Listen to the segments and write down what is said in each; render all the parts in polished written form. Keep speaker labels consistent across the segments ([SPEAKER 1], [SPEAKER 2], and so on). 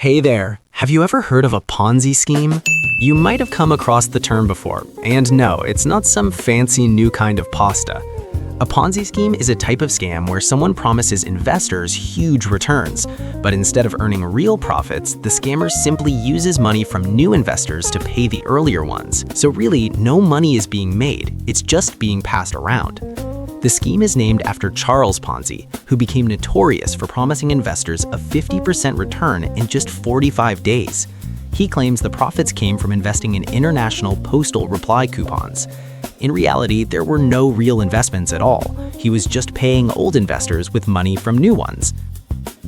[SPEAKER 1] Hey there, have you ever heard of a Ponzi scheme? You might have come across the term before, and no, it's not some fancy new kind of pasta. A Ponzi scheme is a type of scam where someone promises investors huge returns, but instead of earning real profits, the scammer simply uses money from new investors to pay the earlier ones. So really, no money is being made, it's just being passed around. The scheme is named after Charles Ponzi, who became notorious for promising investors a 50% return in just 45 days. He claims the profits came from investing in international postal reply coupons. In reality, there were no real investments at all. He was just paying old investors with money from new ones.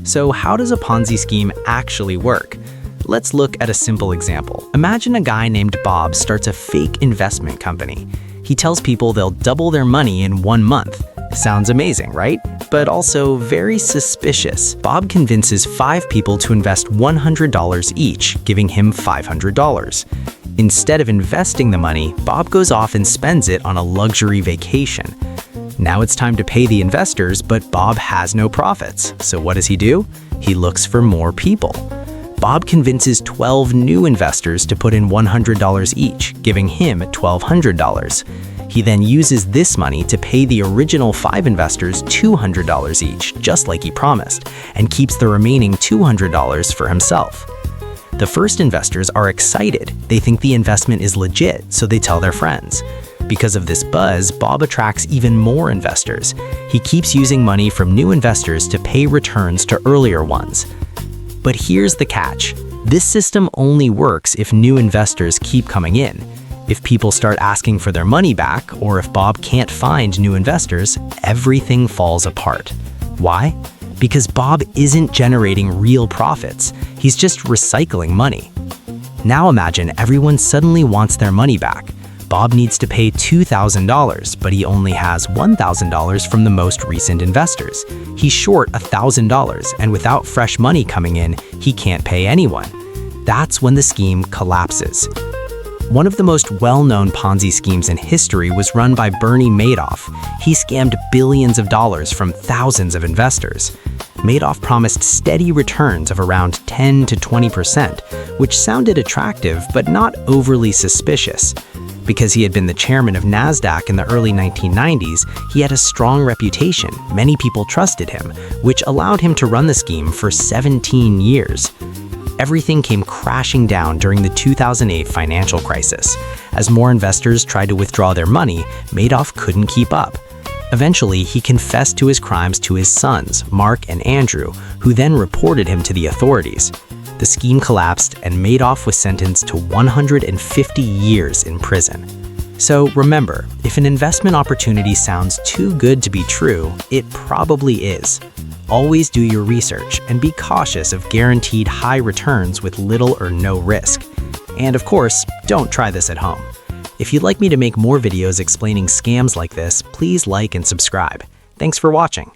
[SPEAKER 1] So how does a Ponzi scheme actually work? Let's look at a simple example. Imagine a guy named Bob starts a fake investment company. He tells people they'll double their money in 1 month. Sounds amazing, right? But also very suspicious. Bob convinces 5 people to invest $100 each, giving him $500. Instead of investing the money, Bob goes off and spends it on a luxury vacation. Now it's time to pay the investors, but Bob has no profits. So what does he do? He looks for more people. Bob convinces 12 new investors to put in $100 each, giving him $1,200. He then uses this money to pay the original 5 investors $200 each, just like he promised, and keeps the remaining $200 for himself. The first investors are excited. They think the investment is legit, so they tell their friends. Because of this buzz, Bob attracts even more investors. He keeps using money from new investors to pay returns to earlier ones. But here's the catch. This system only works if new investors keep coming in. If people start asking for their money back, or if Bob can't find new investors, everything falls apart. Why? Because Bob isn't generating real profits. He's just recycling money. Now imagine everyone suddenly wants their money back. Bob needs to pay $2,000, but he only has $1,000 from the most recent investors. He's short $1,000, and without fresh money coming in, he can't pay anyone. That's when the scheme collapses. One of the most well-known Ponzi schemes in history was run by Bernie Madoff. He scammed billions of dollars from thousands of investors. Madoff promised steady returns of around 10 to 20%, which sounded attractive but not overly suspicious. Because he had been the chairman of NASDAQ in the early 1990s, he had a strong reputation. Many people trusted him, which allowed him to run the scheme for 17 years. Everything came crashing down during the 2008 financial crisis. As more investors tried to withdraw their money, Madoff couldn't keep up. Eventually, he confessed to his crimes to his sons, Mark and Andrew, who then reported him to the authorities. The scheme collapsed, and Madoff was sentenced to 150 years in prison. So remember, if an investment opportunity sounds too good to be true, it probably is. Always do your research and be cautious of guaranteed high returns with little or no risk. And of course, don't try this at home. If you'd like me to make more videos explaining scams like this, please like and subscribe. Thanks for watching.